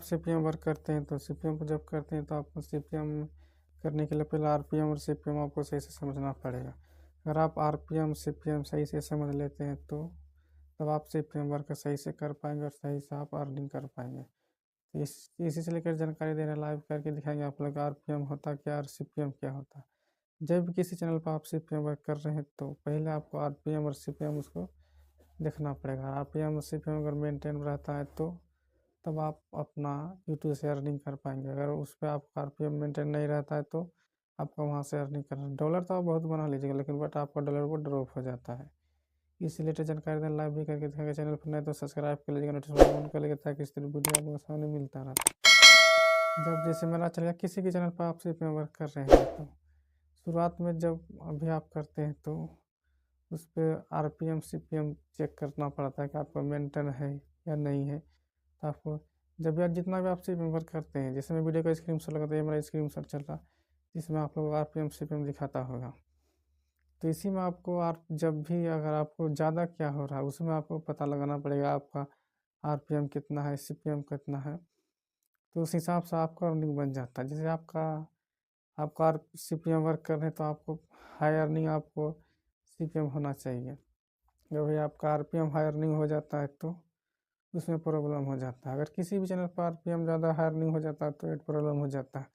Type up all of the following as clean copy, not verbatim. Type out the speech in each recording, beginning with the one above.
CPM work करते हैं तो सीपीएम को जब करते हैं तो आपको सीपीएम करने के लिए पहले आरपीएम और सीपीएम आपको सही से समझना पड़ेगा। अगर आप आरपीएम सीपीएम सही से समझ लेते हैं तो तब आप सीपीएम वर्क सही से कर पाएंगे और सही से आप अर्निंग कर पाएंगे। तो इसी से लेकर जानकारी दे रहे हैं, लाइव करके दिखाएंगे आप लोग आरपीएम होता क्या और सीपीएम क्या होता है। जब भी किसी चैनल पर आप सीपीएम वर्क कर रहे हैं तो पहले आपको आरपीएम और सीपीएम उसको देखना पड़ेगा। आरपीएम और सीपीएम अगर मेंटेन रहता है तो तब आप अपना यूट्यूब से अर्निंग कर पाएंगे। अगर उस पर आपका आरपीएम मेंटेन नहीं रहता है तो आपका वहाँ से अर्निंग करना, डॉलर तो आप बहुत बना लीजिएगा लेकिन बट आपका डॉलर वो ड्रॉप हो जाता है। इसी रिलेटेड जानकारी दें लाइव भी करके दिखाएंगे। चैनल पर नए तो सब्सक्राइब कर लीजिएगा, नोटिफिकेशन ऑन कर लीजिएगा ताकि इस तरह वीडियो आपको सामने मिलता रहता है। जब जैसे मेरा चलेगा किसी के चैनल पर आप सीपीएम वर्क कर रहे हैं तो शुरुआत में जब अभी आप करते हैं तो उस पर आरपीएम सीपीएम चेक करना पड़ता है कि आपका मेंटेन है या नहीं है। तो आपको जब भी जितना भी आप सीपीएम वर्क करते हैं, जैसे मैं वीडियो का स्क्रीनशॉट लगाता है, मेरा स्क्रीनशॉट चल रहा जिसमें आप लोग आरपीएम सीपीएम दिखाता होगा। तो इसी में आपको जब भी अगर आपको ज़्यादा क्या हो रहा है उसमें आपको पता लगाना पड़ेगा आपका आरपीएम कितना है, सीपीएम कितना है। तो उस हिसाब से आपका अर्निंग बन जाता है। जैसे आपका आपका सीपीएम वर्क कर रहे हैं तो आपको हाई अर्निंग आपको सीपीएम होना चाहिए। जब भी आपका आरपीएम हाई अर्निंग हो जाता है तो उसमें प्रॉब्लम हो जाता है। अगर किसी भी चैनल पर आरपीएम ज़्यादा हाई अर्निंग हो जाता है तो एड प्रॉब्लम हो जाता है।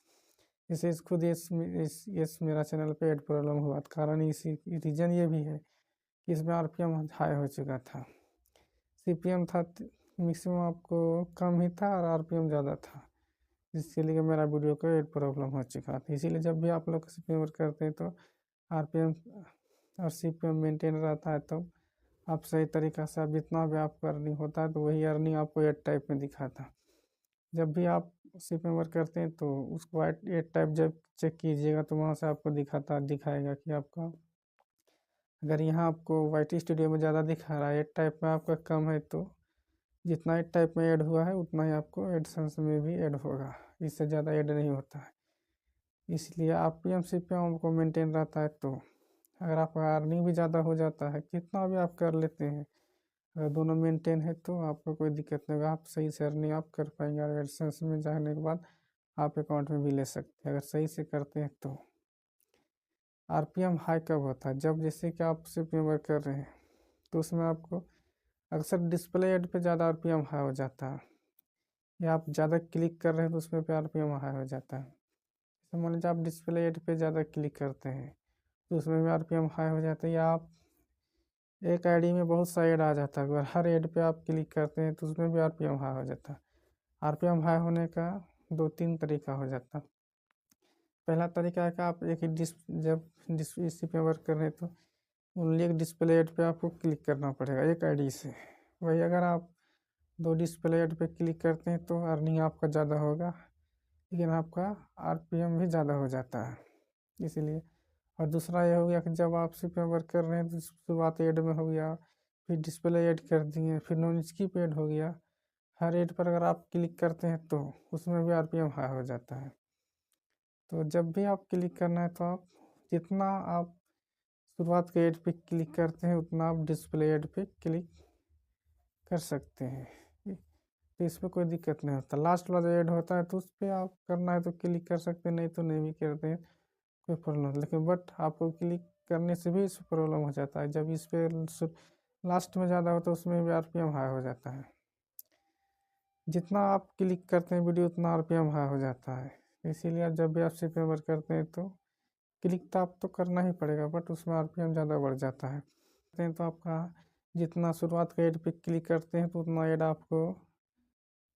जैसे खुद इस मेरा चैनल पे एड प्रॉब्लम हुआ था, कारण इसी रीज़न ये भी है कि इसमें आरपीएम हाई हो चुका था। सीपीएम था मैक्सिमम आपको कम ही था और आरपीएम ज़्यादा था, जिसके लिए मेरा वीडियो को एड प्रॉब्लम हो चुका था। इसीलिए जब भी आप लोग सीपीएम वर्क करते हैं तो आरपीएम और सीपीएम मेंटेन रहता है तो आप सही तरीक़ा से आप जितना भी आपका अर्निंग होता है तो वही अर्निंग आपको एड टाइप में दिखाता है। जब भी आप सीपीएम वर्क करते हैं तो उसको एड टाइप जब चेक कीजिएगा तो वहाँ से आपको दिखाएगा कि आपका अगर यहाँ आपको वाईटी स्टूडियो में ज़्यादा दिखा रहा है, एड टाइप में आपका कम है, तो जितना एड टाइप में ऐड हुआ है उतना ही आपको एडसेंस में भी ऐड होगा, इससे ज़्यादा ऐड नहीं होता है। इसलिए आरपीएम सीपीएम आपको मेंटेन रहता है तो अगर आपका अर्निंग भी ज़्यादा हो जाता है, कितना भी आप कर लेते हैं, अगर दोनों मेंटेन है तो आपको कोई दिक्कत नहीं होगा, आप सही से अर्निंग आप कर पाएंगे और एडसेंस में जाने के बाद आप अकाउंट में भी ले सकते हैं अगर सही से करते हैं तो। आरपीएम हाई कब होता है? जब जैसे कि आप सीपीएम वर्क कर रहे हैं तो उसमें आपको अक्सर डिस्प्ले एड पे ज़्यादा आरपीएम हाई हो जाता है, या आप ज़्यादा क्लिक कर रहे हैं तो उसमें पे आरपीएम हाई हो जाता है। तो मान लीजिए आप डिस्प्ले एड पे ज़्यादा क्लिक करते हैं तो उसमें भी आरपीएम हाई हो जाता है, या आप एक आईडी में बहुत सा ऐड आ जाता है, अगर हर ऐड पे आप क्लिक करते हैं तो उसमें भी आरपीएम हाई हो जाता है। आरपीएम हाई होने का 2-3 तरीका हो जाता है। पहला तरीका है कि आप एक ही इसी पे वर्क कर रहे हैं तो ओनली एक डिस्प्ले ऐड पे आपको क्लिक करना पड़ेगा एक आईडी से। वही अगर आप 2 डिस्प्ले ऐड पे क्लिक करते हैं तो अर्निंग आपका ज़्यादा होगा, लेकिन आपका आरपीएम भी ज़्यादा हो जाता है इसीलिए। और दूसरा ये हो गया कि जब आप सीपीएम वर्क कर रहे हैं तो शुरुआत ऐड में हो गया, फिर डिस्प्ले ऐड कर दिए, फिर नॉन स्किप ऐड हो गया, हर ऐड पर अगर आप क्लिक करते हैं तो उसमें भी आरपीएम हाई हो जाता है। तो जब भी आप क्लिक करना है तो आप जितना आप शुरुआत के ऐड पे क्लिक करते हैं उतना आप डिस्प्ले ऐड पे क्लिक कर सकते हैं, तो इसमें कोई दिक्कत नहीं होता। लास्ट वाला जो ऐड होता है तो उस पर आप करना है तो क्लिक कर सकते हैं, नहीं तो नहीं भी करते हैं, कोई प्रॉब्लम। लेकिन बट आपको क्लिक करने से भी इस प्रॉब्लम हो जाता है, जब इस पर लास्ट में ज़्यादा होता है उसमें भी आरपीएम हाई हो जाता है। जितना आप क्लिक करते हैं वीडियो उतना आरपीएम हाई हो जाता है। इसीलिए आप जब भी आप सीपीएम वर्क करते हैं तो क्लिक तो आपको करना ही पड़ेगा, बट उसमें आरपीएम ज़्यादा बढ़ जाता है। तो आपका जितना शुरुआत का ऐड पे क्लिक करते हैं तो उतना ऐड आपको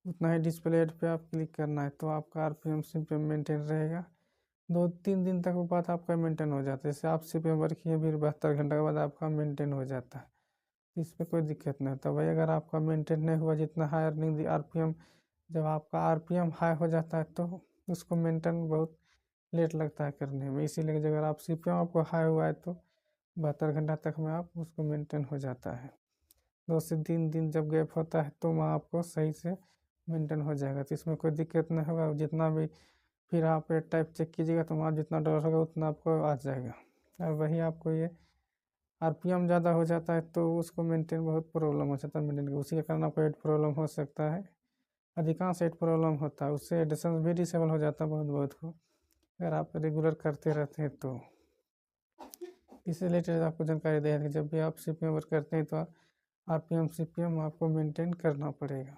उतना ही डिस्प्ले ऐड पे आप क्लिक करना है तो आपका आरपीएम सीपीएम मेंटेन रहेगा। 2-3 दिन तक बाद आपका मेंटेन हो जाता है। जैसे आप सीपीएम वर्क किए फिर 72 घंटे के बाद आपका मेंटेन हो जाता है, इसमें कोई दिक्कत नहीं होता। भाई अगर आपका मेंटेन नहीं हुआ जितना हाई अर्निंग आरपीएम, जब आपका आरपीएम हाई हो जाता है तो उसको मेंटेन बहुत लेट लगता है करने में। इसीलिए अगर आप सीपीएम आपको हाई हुआ है तो 72 घंटा तक में आप उसको मेंटेन हो जाता है। 2 से 3 दिन जब गैप होता है तो वहाँ आपको सही से मेंटेन हो जाएगा, तो इसमें कोई दिक्कत नहीं होगा। जितना भी फिर आप टाइप चेक कीजिएगा तो वहाँ जितना डॉलर होगा उतना आपको आ जाएगा। और वही आपको ये आरपीएम ज़्यादा हो जाता है तो उसको मेंटेन बहुत प्रॉब्लम हो जाता है मेंटेन, उसी के कारण आपको एड प्रॉब्लम हो सकता है। अधिकांश साइट प्रॉब्लम होता है, उससे डिस्टेंस भी डिसेबल हो जाता है बहुत बहुत को, अगर आप रेगुलर करते रहते हैं तो। इससे रिलेटेड आपको जानकारी दे रही है, जब भी आप CPM वर्क करते हैं तो RPM CPM आपको मेंटेन करना पड़ेगा।